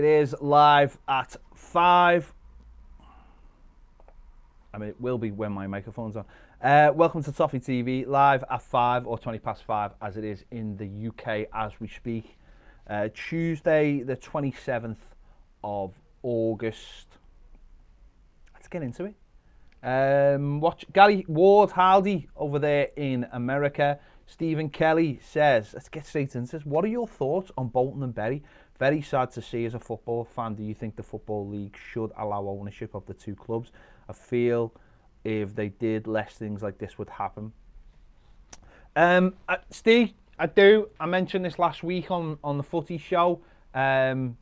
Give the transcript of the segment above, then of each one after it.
It is live at 5. I mean, it will be when my microphone's on. Welcome to Toffee TV, live at 5 or 20 past 5, as it is in the UK as we speak. Tuesday, the 27th of August. Let's get into it. Watch Gary Ward Hardy over there in America. Stephen Kelly says, let's get straight into this. What are your thoughts on Bolton and Bury? Very sad to see as a football fan. Do you think the Football League should allow ownership of the two clubs? I feel if they did, less things like this would happen. Steve, I do. I mentioned this last week on the Footy Show. Although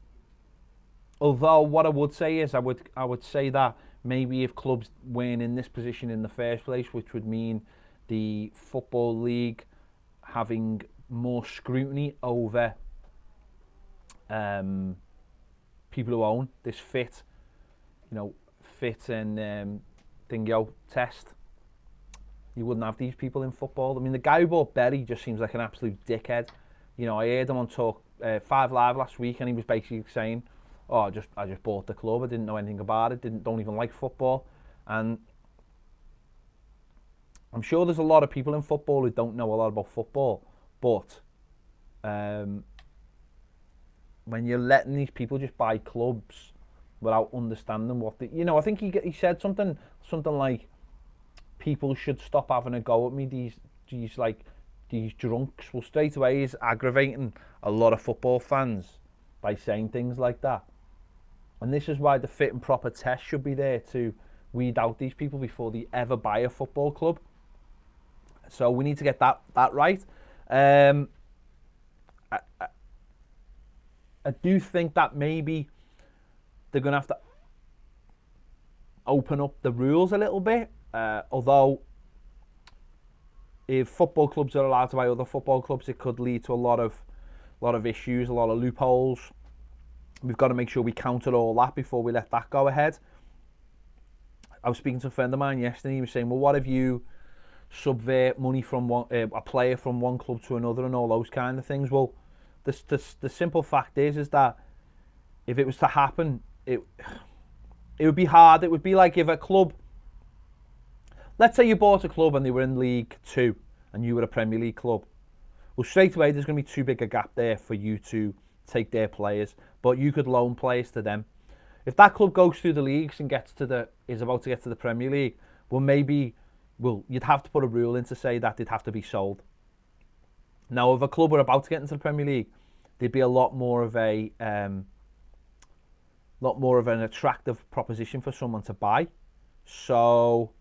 what I would say is I would say that maybe if clubs weren't in this position in the first place, which would mean the Football League having more scrutiny over people who own this fit and dingo test, you wouldn't have these people in football. I mean, the guy who bought Bury just seems like an absolute dickhead. You know, I heard him on Talk 5 Live last week, and he was basically saying, "Oh, I just bought the club. I didn't know anything about it. Don't even like football." And I'm sure there's a lot of people in football who don't know a lot about football, but when you're letting these people just buy clubs without understanding what I think he said something like, people should stop having a go at me. These drunks. Well, straight away he's aggravating a lot of football fans by saying things like that. And this is why the fit and proper test should be there to weed out these people before they ever buy a football club. So we need to get that right. I do think that maybe they're going to have to open up the rules a little bit. Although, if football clubs are allowed to buy other football clubs, it could lead to a lot of issues, a lot of loopholes. We've got to make sure we counter all that before we let that go ahead. I was speaking to a friend of mine yesterday. He was saying, "Well, what if you subvert money from a player from one club to another and all those kind of things?" Well, the simple fact is that if it was to happen, it would be hard. It would be like if a club, let's say you bought a club and they were in League 2 and you were a Premier League club. Well, straight away there's going to be too big a gap there for you to take their players, but you could loan players to them. If that club goes through the leagues and is about to get to the Premier League, you'd have to put a rule in to say that they'd have to be sold. Now, if a club were about to get into the Premier League, there'd be a lot more of an attractive proposition for someone to buy. So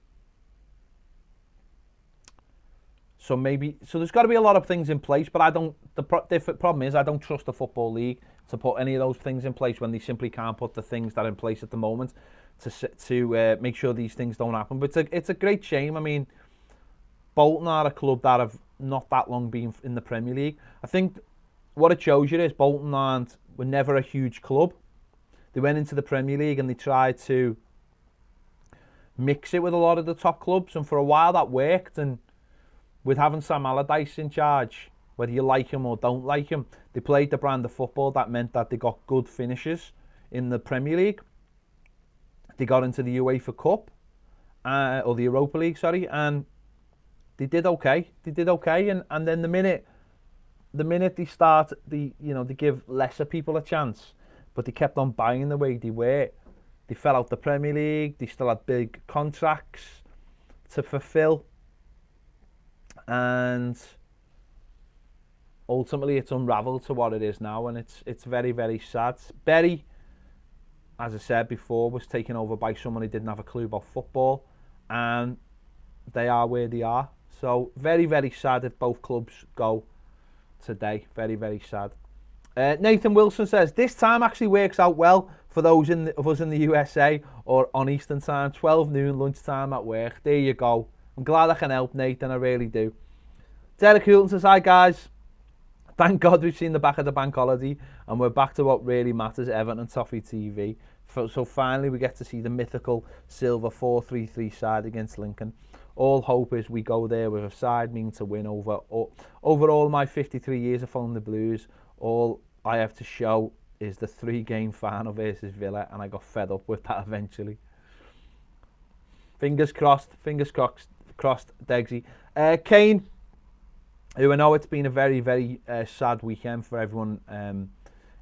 there's got to be a lot of things in place, but the problem is I don't trust the Football League to put any of those things in place when they simply can't put the things that are in place at the moment to make sure these things don't happen. But it's a great shame. I mean, Bolton are a club that have not that long been in the Premier League. I think what it shows you is Bolton were never a huge club. They went into the Premier League and they tried to mix it with a lot of the top clubs, and for a while that worked. And with having Sam Allardyce in charge, whether you like him or don't like him, they played the brand of football that meant that they got good finishes in the Premier League. They got into the UEFA Cup, or the Europa League, sorry, and they did okay. And then the minute they start, they give lesser people a chance, but they kept on buying the way they were. They fell out the Premier League. They still had big contracts to fulfill, and ultimately it's unravelled to what it is now, and it's very, very sad. Bury, as I said before, was taken over by someone who didn't have a clue about football, and they are where they are. So very, very sad if both clubs go today. Very, very sad. Nathan Wilson says, this time actually works out well for those of us in the USA or on Eastern time, 12 noon lunchtime at work. There you go. I'm glad I can help, Nathan, I really do. Derek Hulton says, hi guys. Thank God we've seen the back of the bank holiday and we're back to what really matters, Everton and Toffee TV. So finally we get to see the mythical silver 4-3-3 side against Lincoln. All hope is we go there with a side meaning to win over all my 53 years of following the Blues. All I have to show is the 3-game final versus Villa, and I got fed up with that eventually. Fingers crossed, Degsy. Kane, who I know it's been a very, very sad weekend for everyone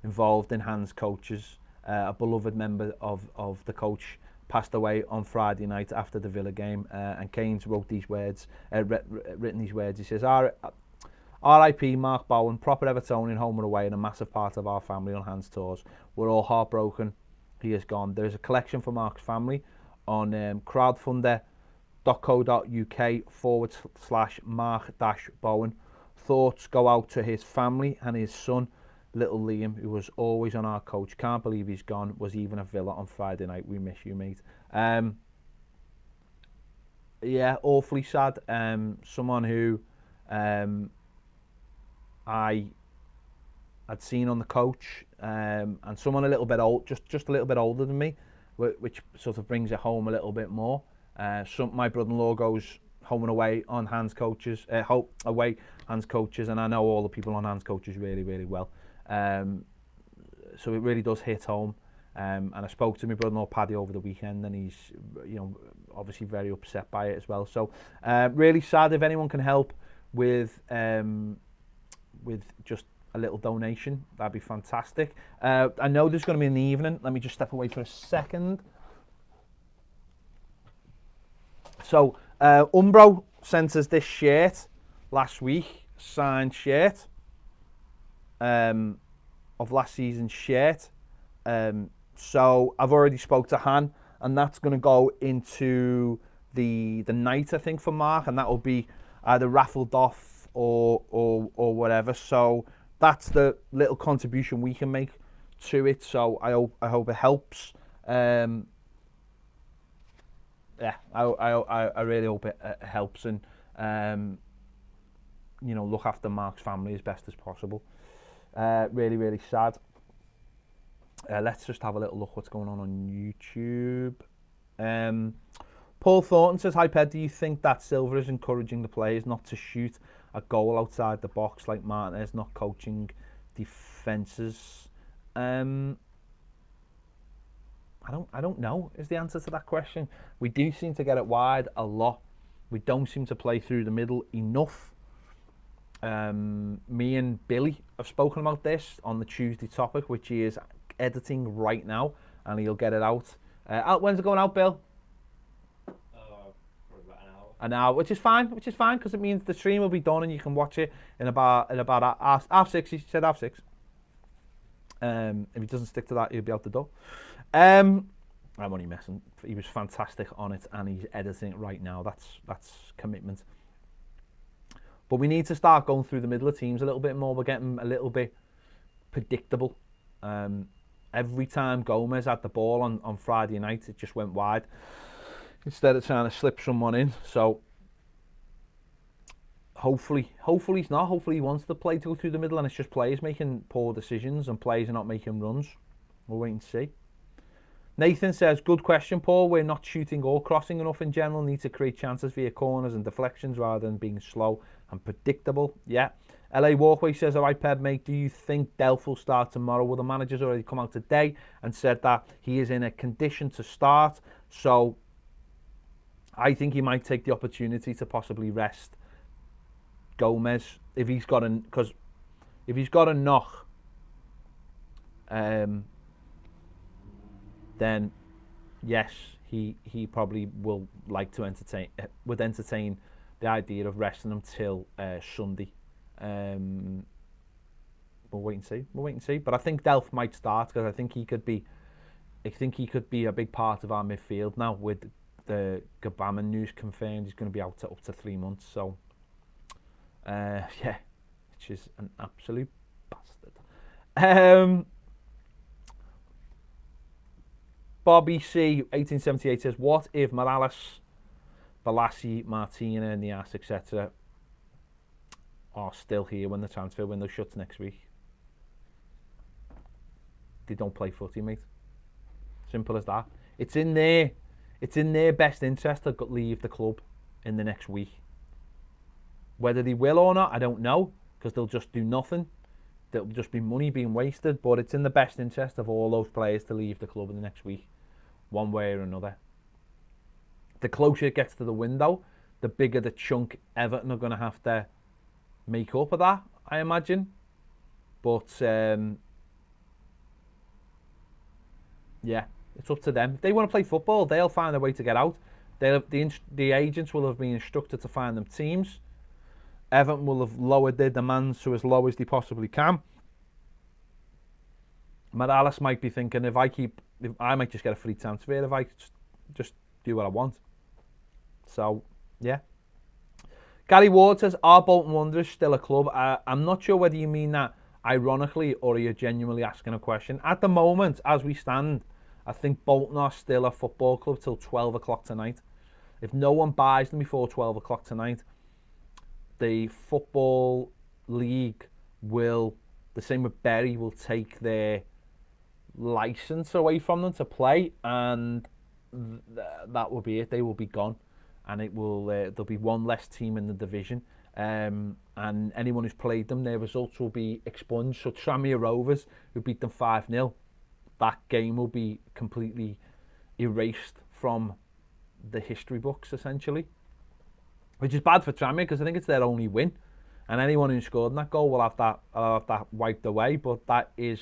involved in Hans coaches. A beloved member of the coach passed away on Friday night after the Villa game, and Kane's wrote these words, written these words. He says, R.I.P. Mark Bowen, proper Evertonian, home and away, and a massive part of our family on Hans tours. We're all heartbroken. He is gone. There is a collection for Mark's family on crowdfunder.co.uk/Mark-Bowen. Thoughts go out to his family and his son, little Liam, who was always on our coach. Can't believe he's gone. Was even at Villa on Friday night. We miss you, mate. Yeah, awfully sad. Someone who I had seen on the coach, and someone a little bit old, just a little bit older than me, which sort of brings it home a little bit more. My brother-in-law goes home and away on Hans coaches, away Hans coaches, and I know all the people on Hans coaches really, really well. So it really does hit home. And I spoke to my brother-in-law Paddy over the weekend, and he's, obviously very upset by it as well. So really sad. If anyone can help with just a little donation, that'd be fantastic. I know there's going to be an evening. Let me just step away for a second. So Umbro sent us this shirt last week, signed shirt of last season's shirt. So I've already spoke to Han, and that's going to go into the night, I think, for Mark, and that will be either raffled off or whatever. So that's the little contribution we can make to it. So I hope it helps. Yeah, I really hope it helps, and look after Mark's family as best as possible. Really, really sad. Let's just have a little look what's going on YouTube. Paul Thornton says, hi Ped, do you think that Silva is encouraging the players not to shoot a goal outside the box like Martinez, not coaching defences? I don't know is the answer to that question. We do seem to get it wide a lot. We don't seem to play through the middle enough. Me and Billy have spoken about this on the Tuesday topic, which he is editing right now, and he'll get it out. When's it going out, Bill? Probably about an hour, which is fine because it means the stream will be done and you can watch it in about half six. He said half six. If he doesn't stick to that, he'll be out the door. I'm only messing. He was fantastic on it, and he's editing it right now. That's commitment. But we need to start going through the middle of teams a little bit more. We're getting a little bit predictable. Every time Gomez had the ball on Friday night, it just went wide instead of trying to slip someone in. So hopefully he's not. Hopefully he wants the play to go through the middle, and it's just players making poor decisions and players are not making runs. We'll wait and see. Nathan says, good question, Paul. We're not shooting or crossing enough in general. Need to create chances via corners and deflections rather than being slow and predictable. Yeah. LA Walkway says, all right, Peb, mate, do you think Delph will start tomorrow? Well, the manager's already come out today and said that he is in a condition to start. So I think he might take the opportunity to possibly rest Gomez if he's got because if he's got a knock, then yes, he probably will like to entertain the idea of resting him till Sunday. We'll wait and see. But I think Delph might start because I think he could be a big part of our midfield now with the Gabama news confirmed. He's going to be out up to 3 months. So yeah, which is an absolute bastard. Bobby C 1878 says, what if Morales, Balassi, Martina, Nias, etc. are still here when the transfer window shuts next week? They don't play footy, mate. Simple as that. It's in their best interest to leave the club in the next week. Whether they will or not, I don't know, because they'll just do nothing. there'll just be money being wasted, but it's in the best interest of all those players to leave the club in the next week, one way or another. The closer it gets to the window, the bigger the chunk Everton are going to have to make up of that, I imagine. But, yeah, it's up to them. If they want to play football, they'll find a way to get out. The agents will have been instructed to find them teams. Everton will have lowered their demands to as low as they possibly can. Morales might be thinking, if I might just get a free transfer if I just do what I want. So, yeah. Gary Ward says, are Bolton Wanderers still a club? I'm not sure whether you mean that ironically or you're genuinely asking a question. At the moment, as we stand, I think Bolton are still a football club till 12 o'clock tonight. If no one buys them before 12 o'clock tonight, the Football League will, the same with Bury, will take their licence away from them to play, and that will be it. They will be gone, and it will there'll be one less team in the division, and anyone who's played them, their results will be expunged. So Tranmere Rovers, who beat them 5-0, that game will be completely erased from the history books, essentially. Which is bad for Tranmere because I think it's their only win, and anyone who scored in that goal will have that wiped away. But that is,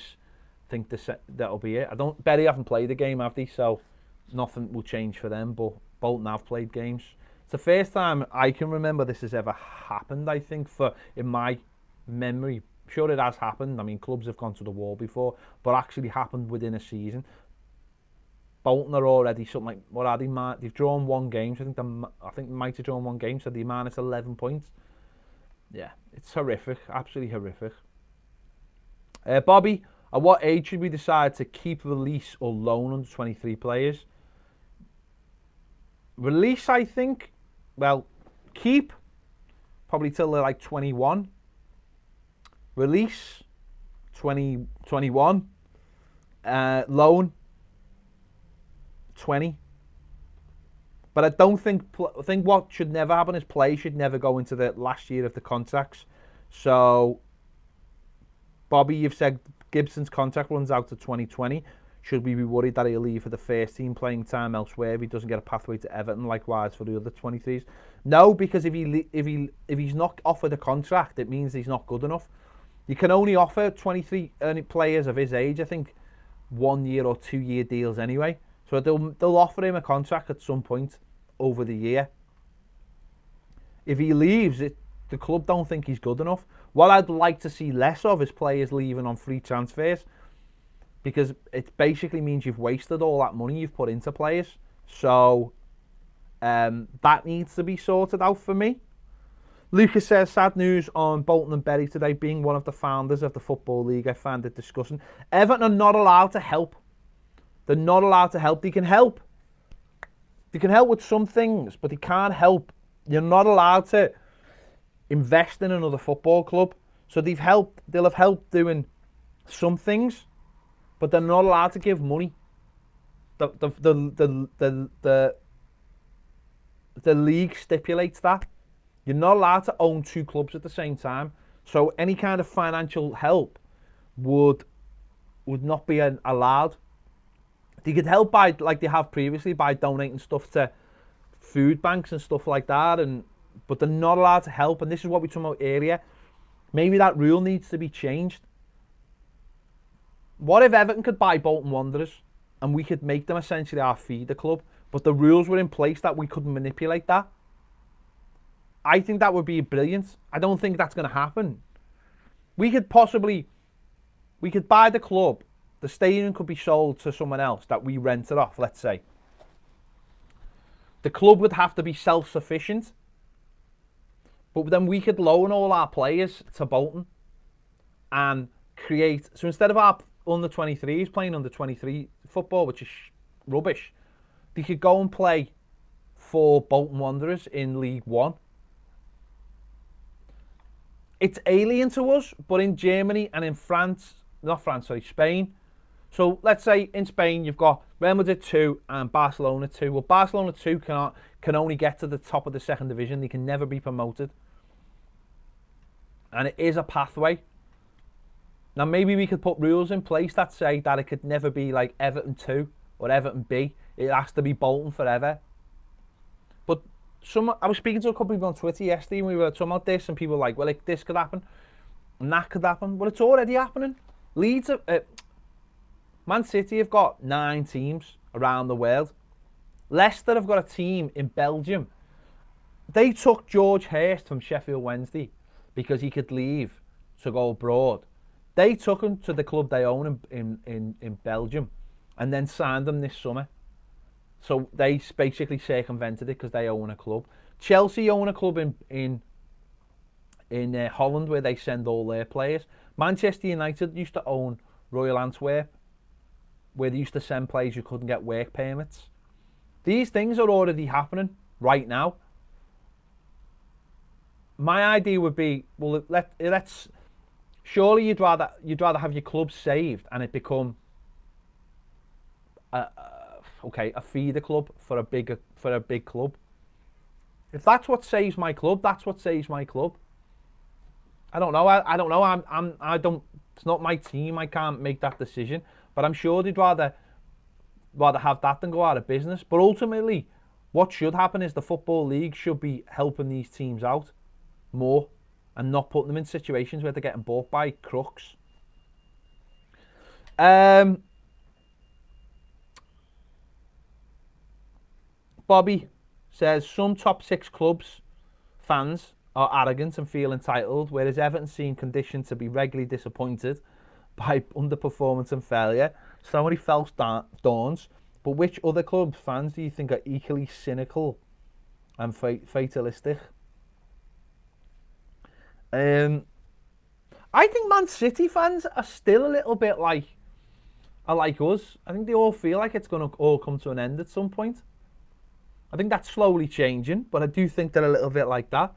I think that'll be it. Bury haven't played a game, have they? So nothing will change for them. But Bolton have played games. It's the first time I can remember this has ever happened. I think in my memory, sure it has happened. I mean, clubs have gone to the wall before, but actually happened within a season. Bolton are already something like, what are they? They've drawn one game. So I think they might have drawn one game. So they're minus 11 points. Yeah, it's horrific. Absolutely horrific. Bobby, at what age should we decide to keep, release or loan under 23 players? Release, I think. Well, keep probably till they're like 21. Release 21. Loan 20. But I don't think what should never happen is play should never go into the last year of the contracts. So, Bobby, you've said Gibson's contract runs out to 2020. Should we be worried that he'll leave for the first team playing time elsewhere if he doesn't get a pathway to Everton, likewise for the other 23s? No, because if he's not offered a contract, it means he's not good enough. You can only offer 23 players of his age, I think, 1 year or 2 year deals anyway. So they'll offer him a contract at some point over the year. If he leaves, the club don't think he's good enough. What I'd like to see less of is players leaving on free transfers, because it basically means you've wasted all that money you've put into players. So that needs to be sorted out for me. Lucas says, sad news on Bolton and Bury today. Being one of the founders of the Football League, I found it disgusting. Everton are not allowed to help. They're not allowed to help. They can help. They can help with some things, but they can't help. You're not allowed to invest in another football club. So they'll have helped doing some things, but they're not allowed to give money. The league stipulates that. You're not allowed to own two clubs at the same time. So any kind of financial help would not be allowed. They could help by, like they have previously, by donating stuff to food banks and stuff like that, but they're not allowed to help. And this is what we talked about earlier. Maybe that rule needs to be changed. What if Everton could buy Bolton Wanderers and we could make them essentially our feeder club, but the rules were in place that we couldn't manipulate that? I think that would be brilliant. I don't think that's going to happen. We could buy the club. The stadium could be sold to someone else that we rented off, let's say. The club would have to be self-sufficient. But then we could loan all our players to Bolton and create... So instead of our under-23s playing under-23 football, which is rubbish, they could go and play for Bolton Wanderers in League One. It's alien to us, but in Germany and in Spain. So let's say in Spain you've got Real Madrid 2 and Barcelona 2. Well, Barcelona 2 can only get to the top of the second division. They can never be promoted. And it is a pathway. Now, maybe we could put rules in place that say that it could never be like Everton 2 or Everton B. It has to be Bolton forever. But I was speaking to a couple of people on Twitter yesterday and we were talking about this and people were like, well, like, this could happen and that could happen. Well, it's already happening. Man City have got 9 teams around the world. Leicester have got a team in Belgium. They took George Hurst from Sheffield Wednesday because he could leave to go abroad. They took him to the club they own in Belgium and then signed him this summer. So they basically circumvented it because they own a club. Chelsea own a club in Holland where they send all their players. Manchester United used to own Royal Antwerp where they used to send players who couldn't get work permits. These things are already happening right now. My idea would be, well, let's surely you'd rather have your club saved and it become a feeder club for a big club. If that's what saves my club, that's what saves my club. I don't know. I don't know. I don't. It's not my team. I can't make that decision. But I'm sure they'd rather have that than go out of business. But ultimately, what should happen is the Football League should be helping these teams out more and not putting them in situations where they're getting bought by crooks. Bobby says some top 6 clubs fans are arrogant and feel entitled, whereas Everton seem conditioned to be regularly disappointed by underperformance and failure. So many false dawns. But which other club fans do you think are equally cynical and fatalistic? I think Man City fans are still a little bit like us. I think they all feel like it's going to all come to an end at some point. I think that's slowly changing, but I do think they're a little bit like that.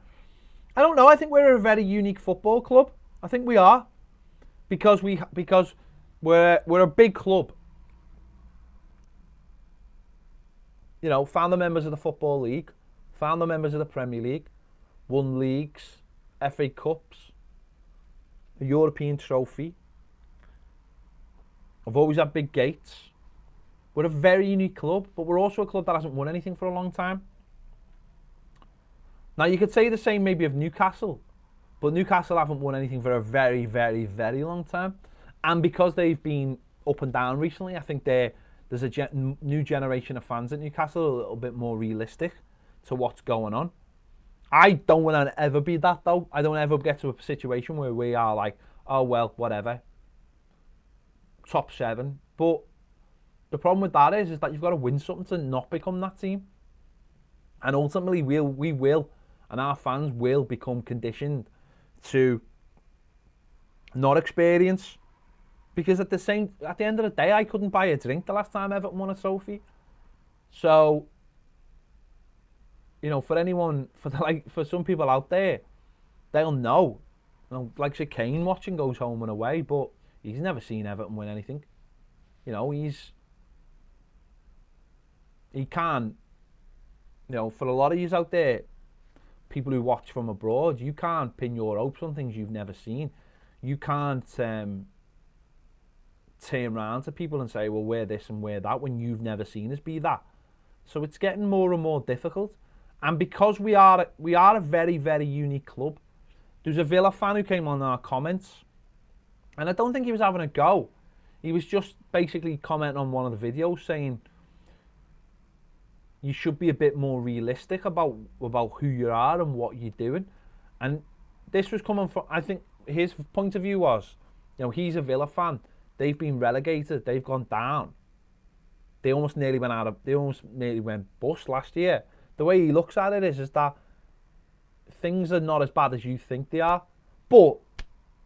I don't know. I think we're a very unique football club. I think we are because we're a big club. You know, founder members of the Football League, founder members of the Premier League, won leagues, FA Cups, a European trophy. I've always had big gates. We're a very unique club, but we're also a club that hasn't won anything for a long time. Now, you could say the same maybe of Newcastle, but Newcastle haven't won anything for a very, very, very long time. And because they've been up and down recently, I think there's a new generation of fans at Newcastle a little bit more realistic to what's going on. I don't want to ever be that, though. I don't ever get to a situation where we are like, oh, well, whatever. Top 7. But the problem with that is that you've got to win something to not become that team. And ultimately, we will, and our fans will become conditioned to not experience. Because at the end of the day, I couldn't buy a drink the last time Everton won a trophy. So, you know, for some people out there, they'll know. You know, like Sir Kane watching goes home and away, but he's never seen Everton win anything. You know, he can't. You know, for a lot of yous out there, people who watch from abroad, you can't pin your hopes on things you've never seen. You can't turn around to people and say, well, we're this and we're that, when you've never seen us be that. So it's getting more and more difficult. And because we are a very, very unique club, there's a Villa fan who came on our comments, and I don't think he was having a go. He was just basically commenting on one of the videos saying you should be a bit more realistic about who you are and what you're doing. And this was coming from, I think his point of view was, you know, he's a Villa fan. They've been relegated. They've gone down. They almost nearly went bust last year. The way he looks at it is that things are not as bad as you think they are. But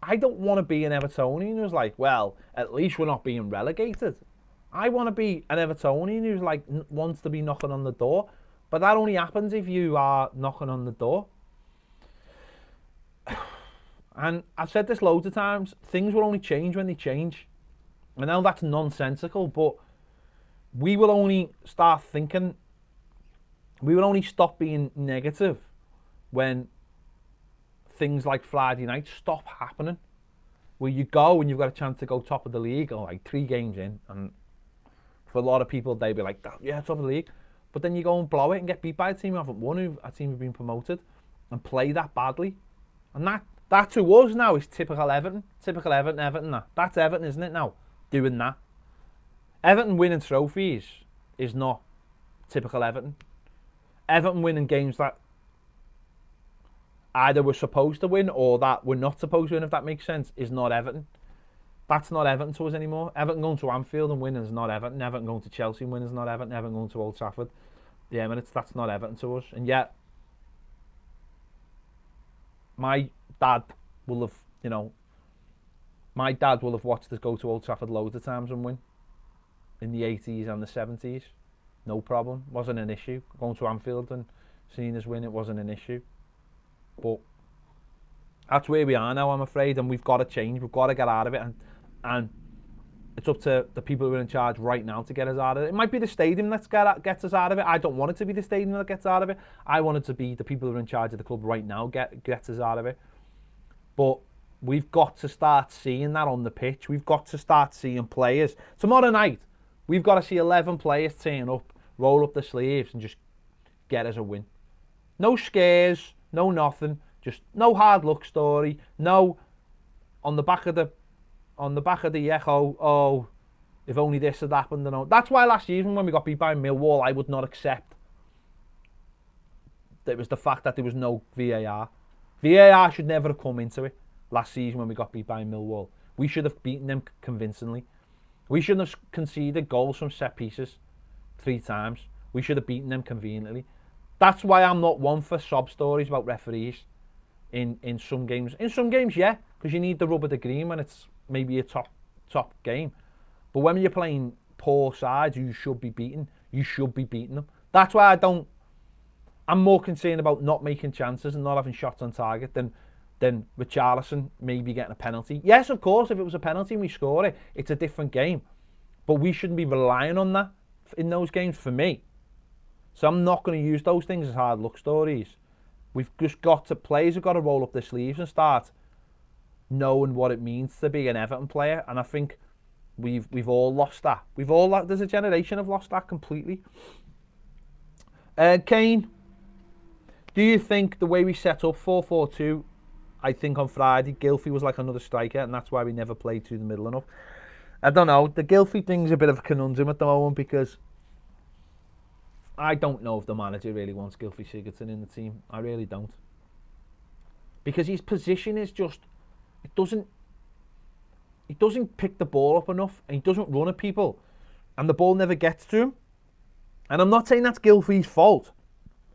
I don't want to be an Evertonian who's like, well, at least we're not being relegated. I want to be an Evertonian who's like wants to be knocking on the door. But that only happens if you are knocking on the door. And I've said this loads of times, things will only change when they change. I know that's nonsensical, but we will only start thinking, we will only stop being negative when things like Friday night stop happening. where you go and you've got a chance to go top of the league, or like 3 games in, and for a lot of people they'd be like, yeah, top of the league, but then you go and blow it and get beat by a team who haven't won, a team who've been promoted, and play that badly, and that to us now is typical Everton, Everton. That's Everton, isn't it now? Doing that. Everton winning trophies is not typical Everton. Everton winning games that either we're supposed to win or that we're not supposed to win, if that makes sense, is not Everton. That's not Everton to us anymore. Everton going to Anfield and winning is not Everton. Everton going to Chelsea and winning is not Everton. Everton going to Old Trafford, the Emirates, that's not Everton to us. And yet, my dad will have watched us go to Old Trafford loads of times and win. In the 80s and the 70s. No problem. Wasn't an issue. Going to Anfield and seeing us win, it wasn't an issue. But that's where we are now, I'm afraid, and we've got to change. We've got to get out of it, and it's up to the people who are in charge right now to get us out of it. It might be the stadium that gets us out of it. I don't want it to be the stadium that gets out of it. I want it to be the people who are in charge of the club right now gets us out of it. But we've got to start seeing that on the pitch. We've got to start seeing players. Tomorrow night, we've got to see 11 players turn up, roll up the sleeves and just get us a win. No scares, no nothing, just no hard luck story, no on the back of the echo, oh, if only this had happened. And all. That's why last season when we got beat by Millwall, I would not accept that it was the fact that there was no VAR. VAR should never have come into it last season when we got beat by Millwall. We should have beaten them convincingly. We shouldn't have conceded goals from set pieces 3 times. We should have beaten them conveniently. That's why I'm not one for sob stories about referees in some games. In some games, yeah, because you need the rub of the green when it's maybe a top game. But when you're playing poor sides, you should be beaten. You should be beating them. That's why I'm more concerned about not making chances and not having shots on target than Richarlison maybe getting a penalty. Yes, of course, if it was a penalty and we score it, it's a different game. But we shouldn't be relying on that in those games for me. So I'm not going to use those things as hard luck stories. We've just got to, players have got to roll up their sleeves and start knowing what it means to be an Everton player. And I think we've all lost that. There's a generation have lost that completely. Kane, do you think the way we set up 4-4-2, I think on Friday, Gylfi was like another striker, and that's why we never played through the middle enough. I don't know. The Gylfi thing's a bit of a conundrum at the moment because I don't know if the manager really wants Gylfi Sigurdsson in the team. I really don't. Because his position is just, he doesn't pick the ball up enough, and he doesn't run at people, and the ball never gets to him. And I'm not saying that's Gylfi's fault.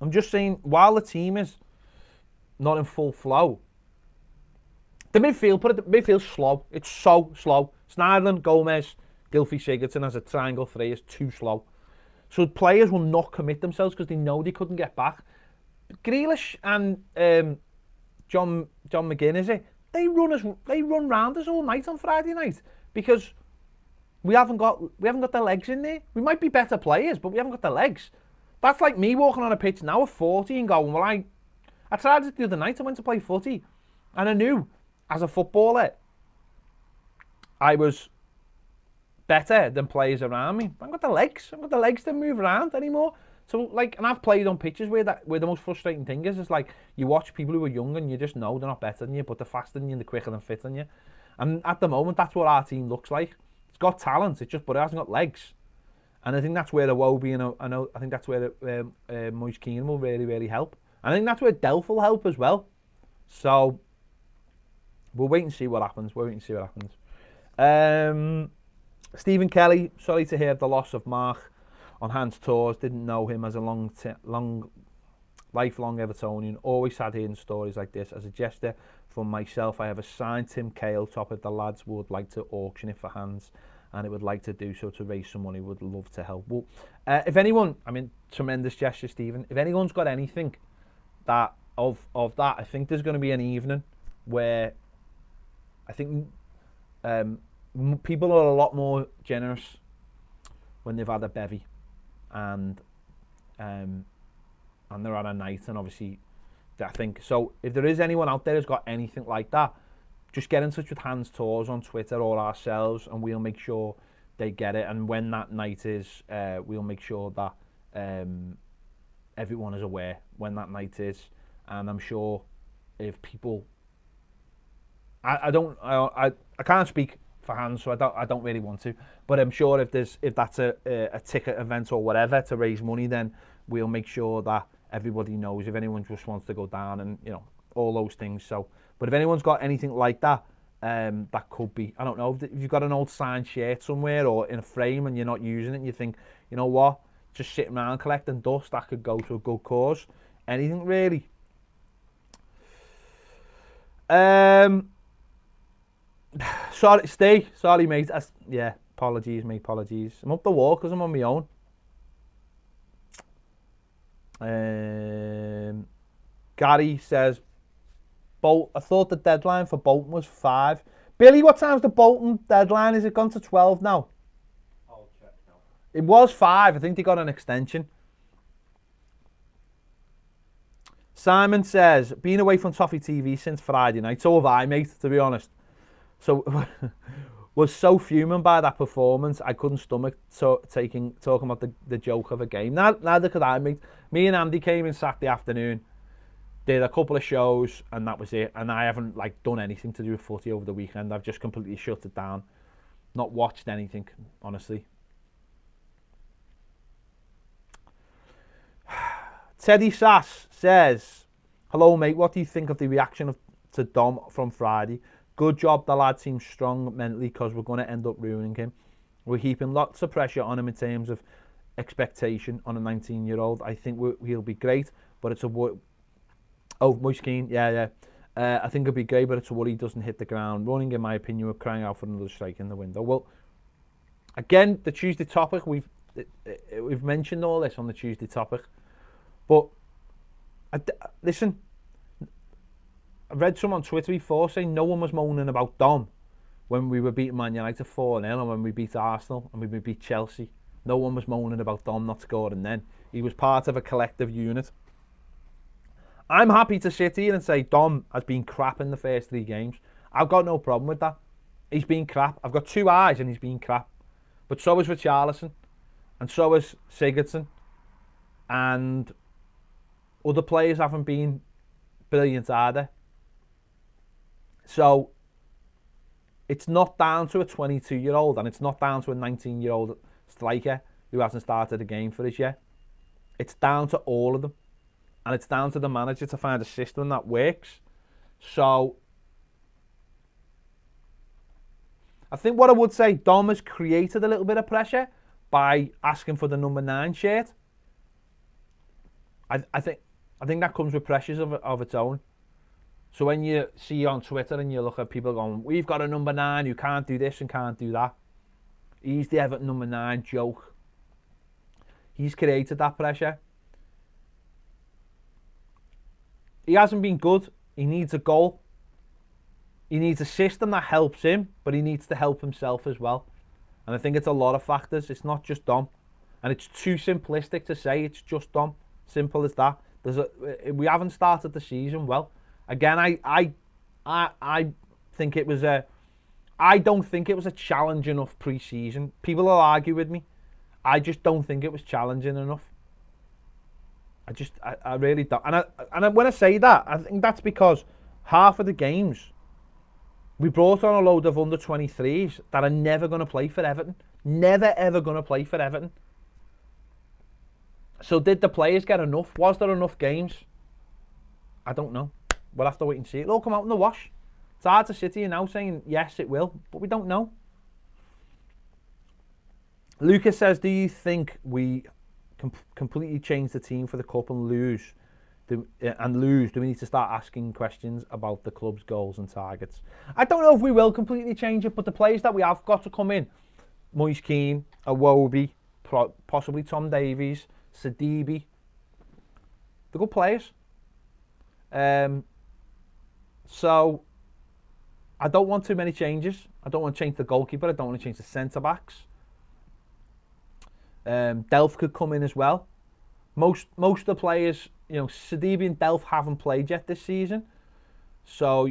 I'm just saying while the team is not in full flow, the midfield's slow. It's so slow. Sneijderlin, Gomez, Gylfi Sigurdsson as a triangle 3 is too slow. So players will not commit themselves because they know they couldn't get back. Grealish and John McGinn, is it? They run round us all night on Friday night because we haven't got the legs in there. We might be better players, but we haven't got the legs. That's like me walking on a pitch now at 40 and going, well, I tried it the other night. I went to play footy, and I knew as a footballer I was better than players around me. I haven't got the legs. I haven't got the legs to move around anymore. So and I've played on pitches where the most frustrating thing is like you watch people who are young and you just know they're not better than you, but they're faster than you and they're quicker and fitter than you. And at the moment, that's what our team looks like. It's got talent, but it hasn't got legs. And I think that's where the Iwobi and I think that's where Moise Keane will really, really help. And I think that's where Delph will help as well. So we'll wait and see what happens. Stephen Kelly, sorry to hear the loss of Mark on Hans Tours. Didn't know him as a lifelong Evertonian. Always sad hearing stories like this. As a gesture from myself, I have assigned Tim Cahill top if the lads would like to auction it for Hans, and it would like to do so to raise some money. Would love to help. Well, if anyone, tremendous gesture, Stephen. If anyone's got anything that of that, I think there's going to be an evening where I think people are a lot more generous when they've had a bevy and they're on a night, and obviously I think so. If there is anyone out there who's got anything like that, just get in touch with Hans Tours on Twitter or ourselves, and we'll make sure they get it. And when that night is, we'll make sure that everyone is aware when that night is. And I'm sure if people, I can't speak for Hans, so I don't really want to. But I'm sure if that's a ticket event or whatever to raise money, then we'll make sure that everybody knows if anyone just wants to go down and all those things. So, but if anyone's got anything like that, that could be, I don't know, if you've got an old signed shirt somewhere or in a frame and you're not using it, and you think, you know what, just sitting around collecting dust, that could go to a good cause. Anything really. Sorry, stay. Sorry, mate. Yeah, apologies, mate. Apologies. I'm up the wall because I'm on my own. Gary says, I thought the deadline for Bolton was 5. Billy, what time's the Bolton deadline? Is it gone to 12 now? I'll check now. It was 5. I think they got an extension. Simon says, been away from Toffee TV since Friday night. So have I, mate, to be honest. So, was so fuming by that performance, I couldn't stomach talking about the joke of a game. Neither could I, mate. Me and Andy came in Saturday afternoon, did a couple of shows, and that was it. And I haven't done anything to do with footy over the weekend. I've just completely shut it down. Not watched anything, honestly. Teddy Sass says, hello, mate. What do you think of the reaction to Dom from Friday? Good job, the lad seems strong mentally because we're going to end up ruining him. We're heaping lots of pressure on him in terms of expectation on a 19-year-old. I think he'll be great, but it's a worry. Oh, Moise Keane, yeah. I think it'll be great, but it's a worry he doesn't hit the ground running. In my opinion, we're crying out for another strike in the window. Well, again, the Tuesday topic, we've mentioned all this on the Tuesday topic, but listen. I read some on Twitter before saying no one was moaning about Dom when we were beating Man United 4-0 and when we beat Arsenal and we beat Chelsea. No one was moaning about Dom not scoring then. He was part of a collective unit. I'm happy to sit here and say Dom has been crap in the first 3 games. I've got no problem with that. He's been crap. I've got 2 eyes and he's been crap. But so is Richarlison and so is Sigurdsson. And other players haven't been brilliant either. So, it's not down to a 22-year-old and it's not down to a 19-year-old striker who hasn't started a game for us yet. It's down to all of them. And it's down to the manager to find a system that works. So, I think what I would say, Dom has created a little bit of pressure by asking for the number 9 shirt. I think that comes with pressures of its own. So when you see on Twitter and you look at people going, we've got a number 9 who can't do this and can't do that. He's the Everton number 9 joke. He's created that pressure. He hasn't been good. He needs a goal. He needs a system that helps him, but he needs to help himself as well. And I think it's a lot of factors. It's not just Dom. And it's too simplistic to say it's just Dom. Simple as that. We haven't started the season well. Again, I think it was I don't think it was a challenge enough pre-season. People will argue with me. I just don't think it was challenging enough. I really don't. And when I say that, I think that's because half of the games we brought on a load of under 23s that are never going to play for Everton. Never ever going to play for Everton. So did the players get enough? Was there enough games? I don't know. We'll have to wait and see. It'll all come out in the wash. It's hard to sit here now saying, yes, it will, but we don't know. Lucas says, do you think we completely change the team for the cup and lose? Do we need to start asking questions about the club's goals and targets? I don't know if we will completely change it, but the players that we have got to come in, Moise Keane, Iwobi, possibly Tom Davies, Sidibe, they're good players. So I don't want too many changes. I don't want to change the goalkeeper. I don't want to change the centre-backs. Delph could come in as well. Most of the players, Sidibe and Delph haven't played yet this season. So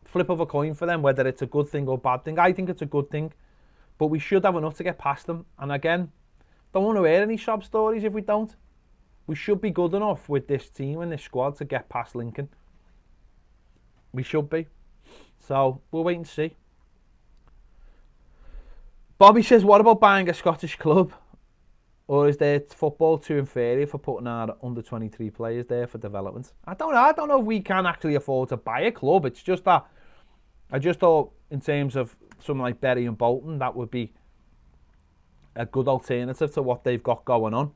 flip of a coin for them, whether it's a good thing or bad thing. I think it's a good thing, but we should have enough to get past them. And again, don't want to hear any sob stories if we don't. We should be good enough with this team and this squad to get past Lincoln. We should be. So we'll wait and see. Bobby says, what about buying a Scottish club? Or is their football too inferior for putting our under 23 players there for development? I don't know. I don't know if we can actually afford to buy a club. It's just that I just thought in terms of something like Bury and Bolton, that would be a good alternative to what they've got going on.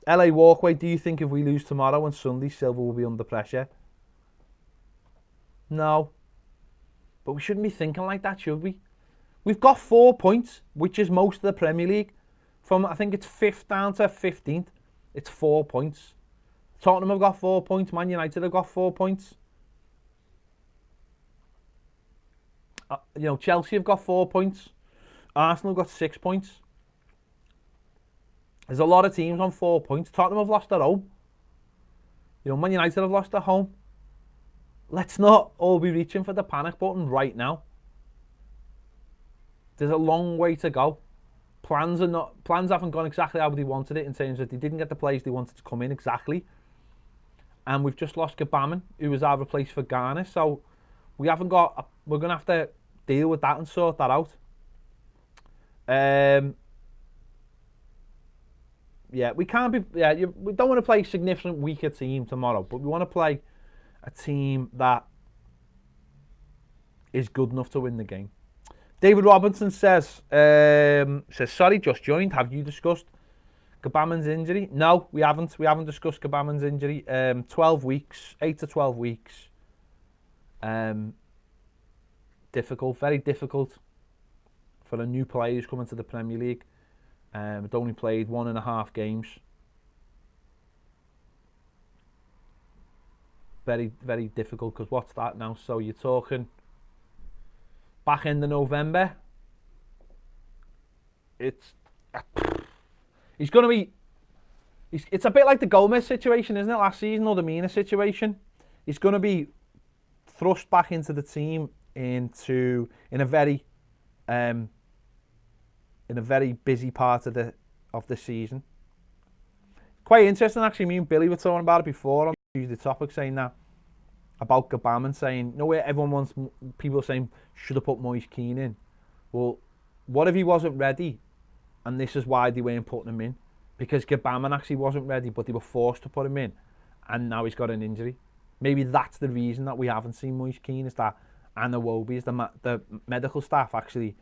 LA Walkway, do you think if we lose tomorrow and Sunday, Silva will be under pressure? No. But we shouldn't be thinking like that, should we? We've got 4 points, which is most of the Premier League. From, I think it's 5th down to 15th. It's 4 points. Tottenham have got 4 points. Man United have got 4 points. Chelsea have got 4 points. Arsenal have got 6 points. There's a lot of teams on 4 points. Tottenham have lost at home. Man United have lost at home. Let's not all be reaching for the panic button right now. There's a long way to go. Plans haven't gone exactly how they wanted it in terms of they didn't get the players they wanted to come in exactly. And we've just lost Gbamin, who was our replace for Garner. So we're going to have to deal with that and sort that out. We can't be. We don't want to play a significant weaker team tomorrow, but we want to play a team that is good enough to win the game. David Robinson says, sorry, just joined. Have you discussed Gbamin's injury? No, we haven't. We haven't discussed Gbamin's injury. 12 weeks, 8 to 12 weeks. Difficult, very difficult for a new player who's coming to the Premier League. It only played 1.5 games. Very, very difficult, because what's that now? So you're talking back end of November. It's going to be. It's a bit like the Gomez situation, isn't it? Last season, or the Mina situation. He's going to be thrust back into the team in a very busy part of the season. Quite interesting, actually. Me and Billy were talking about it before on the topic, saying that about Gbamin, saying, where everyone wants, people saying, should have put Moise Keane in. Well, what if he wasn't ready? And this is why they weren't putting him in. Because Gbamin actually wasn't ready, but they were forced to put him in. And now he's got an injury. Maybe that's the reason that we haven't seen Moise Keane, is that Anawobi, the medical staff actually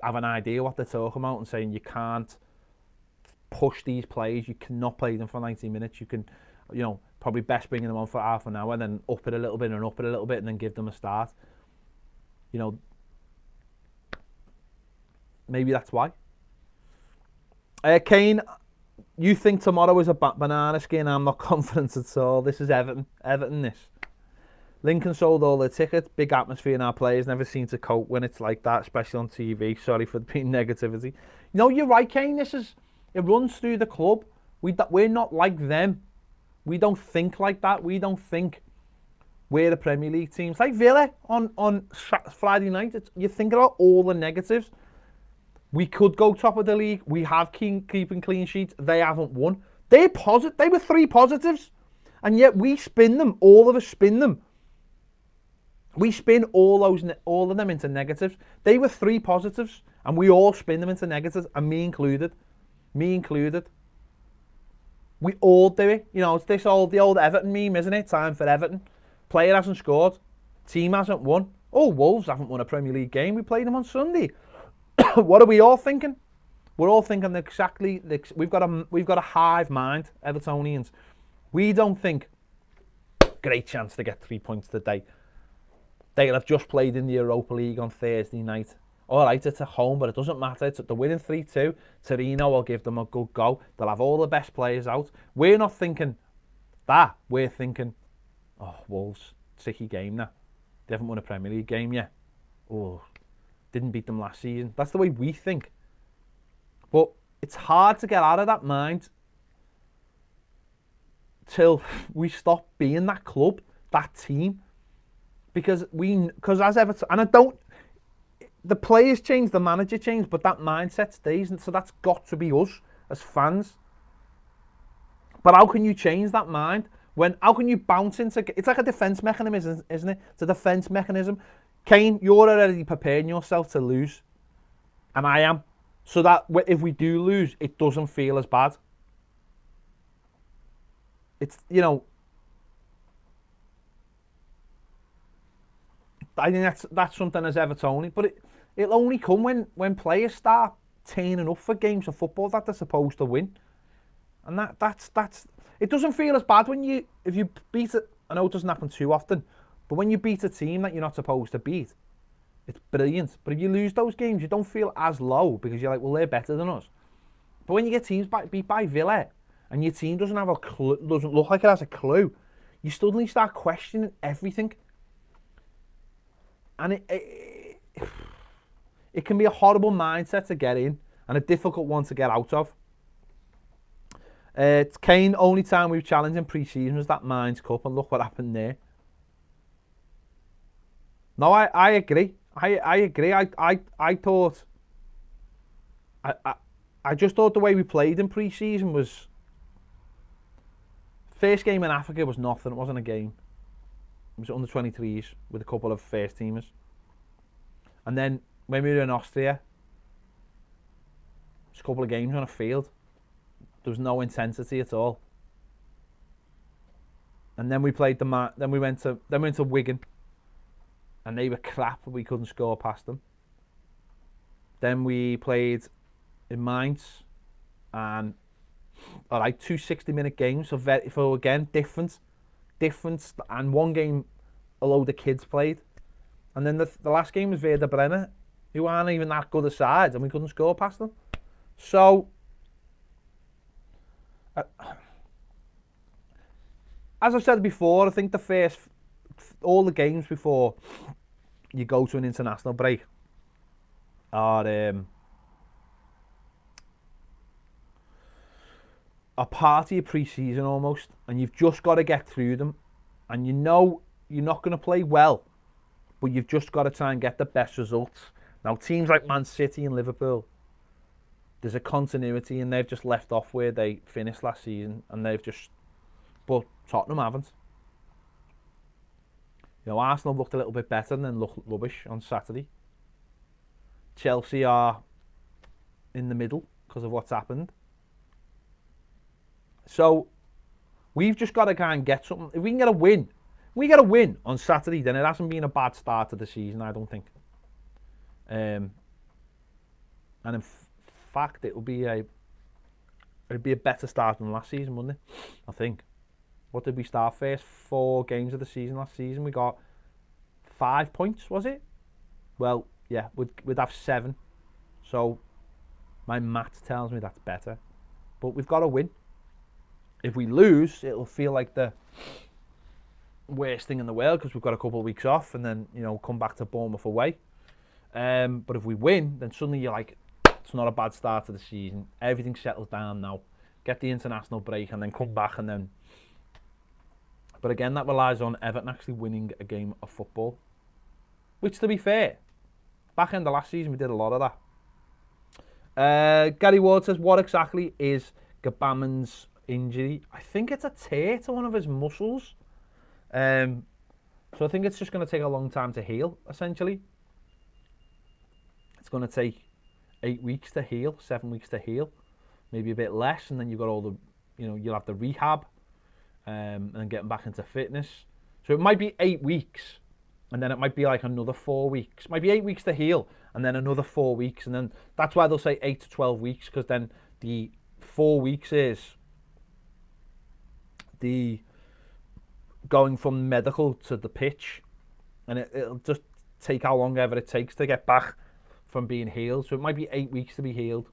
have an idea what they're talking about and saying you can't push these players, you cannot play them for 90 minutes. You can, probably best bringing them on for half an hour, then up it a little bit and then give them a start. Maybe that's why. Kane, you think tomorrow is a banana skin? I'm not confident at all. This is Everton. This. Lincoln sold all their tickets. Big atmosphere in our players. Never seem to cope when it's like that, especially on TV. Sorry for being negativity. You're right, Kane. It runs through the club. We're not like them. We don't think like that. We don't think we're the Premier League teams. Like Villa on Friday night, you think about all the negatives. We could go top of the league. We have keeping clean sheets. They haven't won. They were 3 positives. And yet we spin them. All of us spin them. We spin all of them into negatives. They were 3 positives. And we all spin them into negatives. And me included. We all do it. It's the old Everton meme, isn't it? Time for Everton. Player hasn't scored. Team hasn't won. Oh, Wolves haven't won a Premier League game. We played them on Sunday. What are we all thinking? We're all thinking exactly. We've got a hive mind, Evertonians. We don't think great chance to get 3 points today. They'll have just played in the Europa League on Thursday night. All right, it's at home, but it doesn't matter. They're winning 3-2. Torino will give them a good go. They'll have all the best players out. We're not thinking that. We're thinking, Wolves, tricky game now. They haven't won a Premier League game yet. Oh, didn't beat them last season. That's the way we think. But it's hard to get out of that mind till we stop being that club, that team, because as Everton, and I don't. The players change, the manager changed, but that mindset stays, and so that's got to be us as fans. But how can you change that mind? How can you bounce into? It's like a defense mechanism, isn't it? It's a defense mechanism. Kane, you're already preparing yourself to lose, and I am, so that if we do lose, it doesn't feel as bad. It's, I think that's something as Evertonian, but it'll only come when players start turning up for games of football that they're supposed to win, and that's it doesn't feel as bad if you beat it. I know it doesn't happen too often, but when you beat a team that you're not supposed to beat, it's brilliant. But if you lose those games, you don't feel as low because you're like, well, they're better than us. But when you get teams beat by Villa and your team doesn't have a clue, doesn't look like it has a clue, you suddenly start questioning everything. And it can be a horrible mindset to get in and a difficult one to get out of. It's Kane, only time we've challenged in pre-season was that Mines Cup, and look what happened there. No, I agree. I agree. I thought... I just thought the way we played in pre-season was... First game in Africa was nothing. It wasn't a game. It was under 23s with a couple of first teamers. And then when we were in Austria, it was a couple of games on a field. There was no intensity at all. And then we played then we went to Wigan, and they were crap. We couldn't score past them. Then we played in Mainz, and all right, 2 60-minute games. So again, different, and one game a load of kids played, and then the last game was Werder Bremen, who aren't even that good a side, and we couldn't score past them. So, as I've said before, I think all the games before you go to an international break are a party of pre-season almost, and you've just got to get through them, and you know you're not going to play well, but you've just got to try and get the best results. Now, teams like Man City and Liverpool, there's a continuity, and they've just left off where they finished last season, and but Tottenham haven't. Arsenal looked a little bit better and then looked rubbish on Saturday. Chelsea are in the middle because of what's happened. So we've just got to kind of get something. If we can get a win, on Saturday, then it hasn't been a bad start to the season, I don't think. And in fact, it'd be a better start than last season, wouldn't it? I think. What did we start first? 4 games of the season last season. We got 5 points, was it? Well, yeah, we'd have 7. So my maths tells me that's better. But we've got to win. If we lose, it'll feel like the worst thing in the world because we've got a couple of weeks off and then, come back to Bournemouth away. But if we win, then suddenly you're like, it's not a bad start to the season. Everything settles down now. Get the international break and then come back and then... But again, that relies on Everton actually winning a game of football. Which, to be fair, back end of last season, we did a lot of that. Gary Ward says, what exactly is Gbamin's injury? I think it's a tear to one of his muscles. So I think it's just going to take a long time to heal, essentially. It's going to take 8 weeks to heal, 7 weeks to heal. Maybe a bit less, and then you've got all the, you'll have the rehab. And then getting back into fitness. So it might be 8 weeks, and then it might be like another 4 weeks. It might be 8 weeks to heal, and then another 4 weeks, and then that's why they'll say 8 to 12 weeks, because then the 4 weeks is the going from medical to the pitch, and it'll just take how long ever it takes to get back from being healed. So it might be 8 weeks to be healed,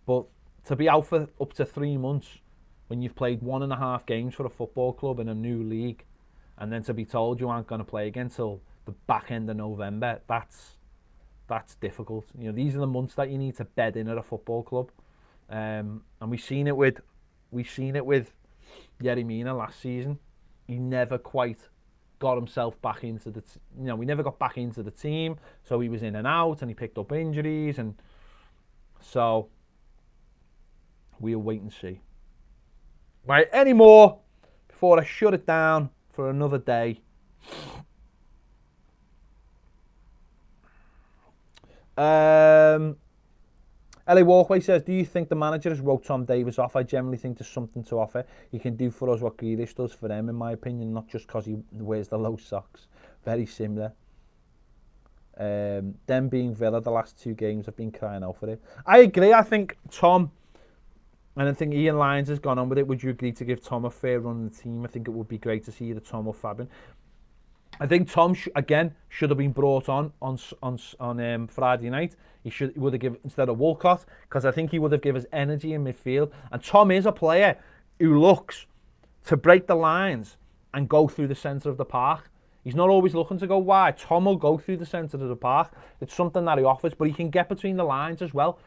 but to be out for up to 3 months when you've played 1.5 games for a football club in a new league, and then to be told you aren't going to play again till the back end of November, that's difficult. These are the months that you need to bed in at a football club, and we've seen it with we've seen it with Yerry Mina last season. He never quite got himself back into the, we never got back into the team. So he was in and out, and he picked up injuries, and so we'll wait and see. Right, any more before I shut it down for another day? LA Walkway says, do you think the manager has wrote Tom Davies off? I generally think there's something to offer. He can do for us what Grealish does for them, in my opinion, not just because he wears the low socks. Very similar. Them being Villa, the last 2 games have been crying out for it. I agree. I think Tom, and I think Ian Lyons has gone on with it. Would you agree to give Tom a fair run in the team? I think it would be great to see either Tom or Fabian. I think Tom should have been brought on Friday night. He would have given instead of Walcott, because I think he would have given us energy in midfield. And Tom is a player who looks to break the lines and go through the centre of the park. He's not always looking to go wide. Tom will go through the centre of the park. It's something that he offers, but he can get between the lines as well.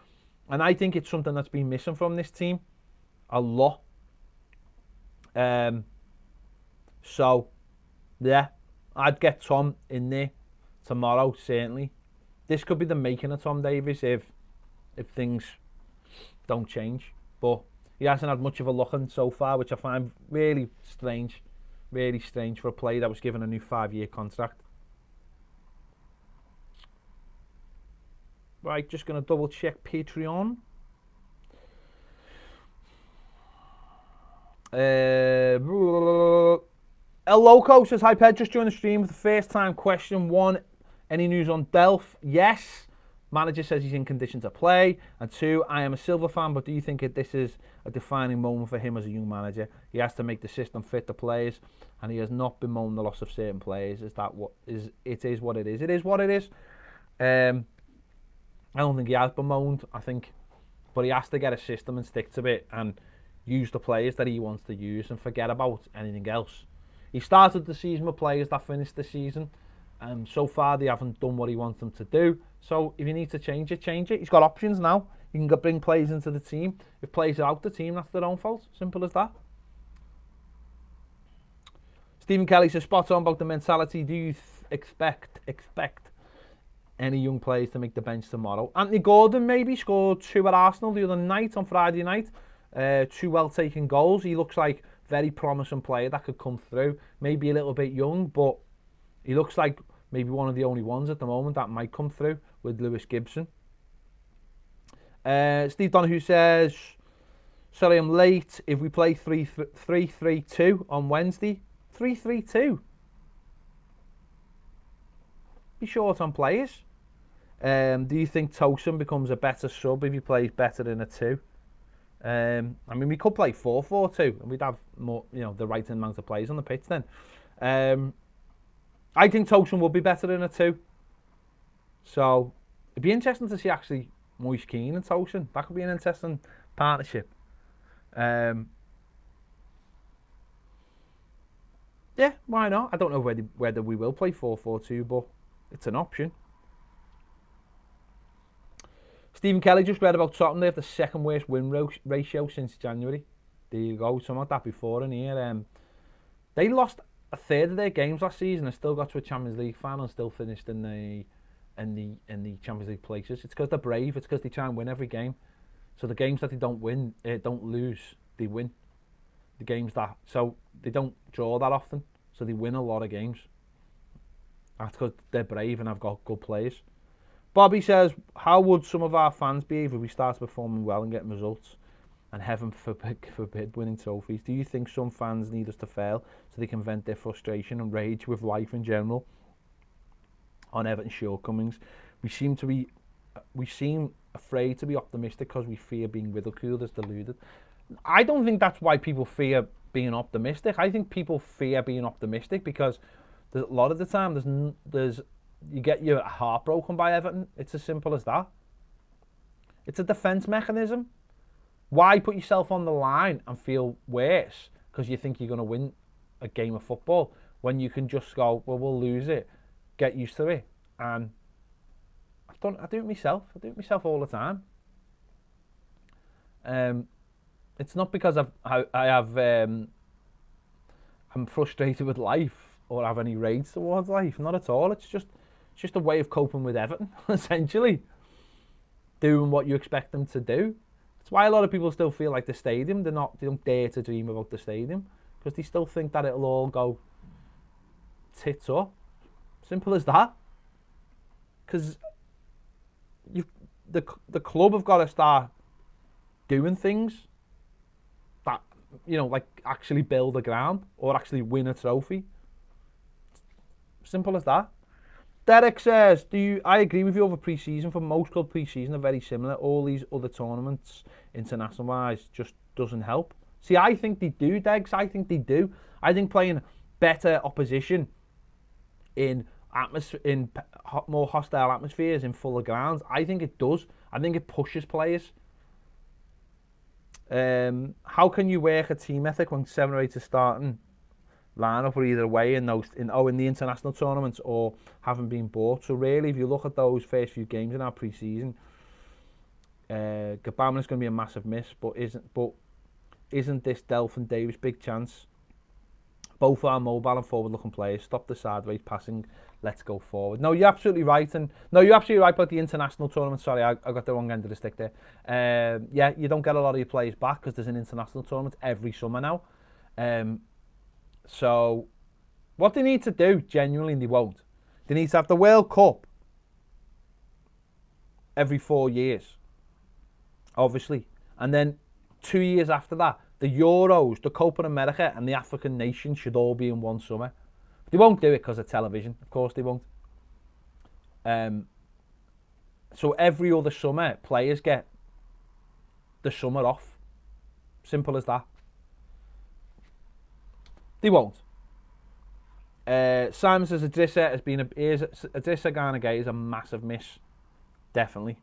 And I think it's something that's been missing from this team a lot. So, yeah, I'd get Tom in there tomorrow, certainly. This could be the making of Tom Davies if things don't change. But he hasn't had much of a look in so far, which I find really strange. Really strange for a player that was given a new 5-year contract. Right, just going to double check Patreon. El Loco says, hi Ped, just joined the stream with the first time question. 1, any news on Delph? Yes. Manager says he's in condition to play. And 2, I am a Silver fan, but do you think that this is a defining moment for him as a young manager? He has to make the system fit the players, and he has not bemoaned the loss of certain players. Is that what is? It is what it is. It is what it is. I don't think he has bemoaned. But he has to get a system and stick to it and use the players that he wants to use and forget about anything else. He started the season with players that finished the season. So far, they haven't done what he wants them to do. So if you need to change it, change it. He's got options now. You can bring players into the team. If players are out the team, that's their own fault. Simple as that. Stephen Kelly says, spot on about the mentality. Do you expect any young players to make the bench tomorrow? Anthony Gordon maybe scored 2 at Arsenal the other night on Friday night. 2 well-taken goals. He looks like a very promising player that could come through. Maybe a little bit young, but he looks like maybe one of the only ones at the moment that might come through with Lewis Gibson. Steve Donahue says, sorry I'm late. If we play 3-3-2 on Wednesday, 3-3-2. Be short on players. Do you think Tosin becomes a better sub if he plays better in a 2? I mean, we could play 4-4-2 and we'd have more, the right amount of players on the pitch then. I think Tosin will be better in a 2. So it'd be interesting to see actually Moise Keane and Tosin. That could be an interesting partnership. Yeah, why not? I don't know whether we will play 4-4-2, but it's an option. Stephen Kelly just read about Tottenham. They have the 2nd worst win ratio since January. There you go. Something like that before in here. They lost a third of their games last season and still got to a Champions League final and still finished in the Champions League places. It's because they're brave. It's because they try and win every game. So the games that they don't lose, they win. The games so they don't draw that often. So they win a lot of games. That's because they're brave and have got good players. Bobby says, how would some of our fans behave if we start performing well and getting results? And heaven forbid winning trophies. Do you think some fans need us to fail so they can vent their frustration and rage with life in general on Everton's shortcomings? We seem afraid to be optimistic because we fear being ridiculed as deluded. I don't think that's why people fear being optimistic. I think people fear being optimistic because a lot of the time you get your heart broken by Everton. It's as simple as that. It's a defence mechanism. Why put yourself on the line and feel worse because you think you're going to win a game of football when you can just go, well, we'll lose it, get used to it. And I do it myself. I do it myself all the time. It's not because I'm frustrated with life or have any rage towards life. Not at all. It's just a way of coping with Everton, essentially. Doing what you expect them to do. That's why a lot of people still feel like the stadium, they don't dare to dream about the stadium, because they still think that it'll all go tits up. Simple as that. Because the club have got to start doing things that, like actually build a ground or actually win a trophy. Simple as that. Derek says, I agree with you over pre-season. For most club pre-season are very similar. All these other tournaments, international-wise, just doesn't help. See, I think they do, Degs. I think they do. I think playing better opposition in more hostile atmospheres, in fuller grounds, I think it does. I think it pushes players. How can you work a team ethic when 7 or 8 are starting lineup or either away in the international tournaments or haven't been bought? So really, if you look at those first few games in our pre-season, Gabam is going to be a massive miss, but isn't this Delphin Davis big chance? Both are mobile and forward-looking players. Stop the sideways passing. Let's go forward. No, you're absolutely right, you're absolutely right about the international tournament. Sorry, I got the wrong end of the stick there. Yeah, you don't get a lot of your players back because there's an international tournament every summer now. So, what they need to do, genuinely, they won't. They need to have the World Cup every 4 years, obviously. And then 2 years after that, the Euros, the Copa America, and the African nations should all be in one summer. They won't do it because of television. Of course they won't. So every other summer, players get the summer off. Simple as that. They won't. Simon says Idrissa Gana Gueye is a massive miss. Definitely.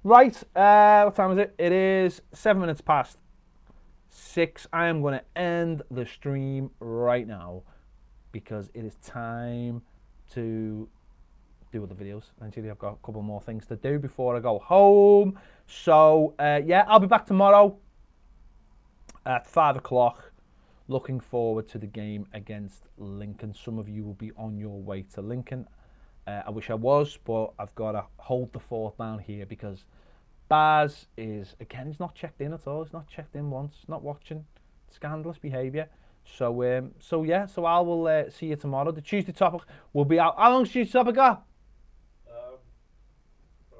Right, what time is it? It is 7 minutes past 6. I am going to end the stream right now because it is time to do other videos. Eventually, I've got a couple more things to do before I go home. So, yeah, I'll be back tomorrow at 5 o'clock. Looking forward to the game against Lincoln. Some of you will be on your way to Lincoln. I wish I was, but I've got to hold the fort down here because Baz is, again, he's not checked in at all. He's not checked in once. Not watching. Scandalous behaviour. So yeah, so I will see you tomorrow. The Tuesday topic will be out. How long's Tuesday topic got?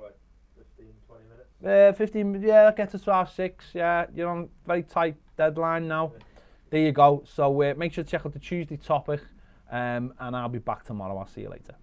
Like 15, 20 minutes. 15, yeah, that gets us to half 6. Yeah, you're on a very tight deadline now. Yeah. There you go. So make sure to check out the Tuesday topic, and I'll be back tomorrow. I'll see you later.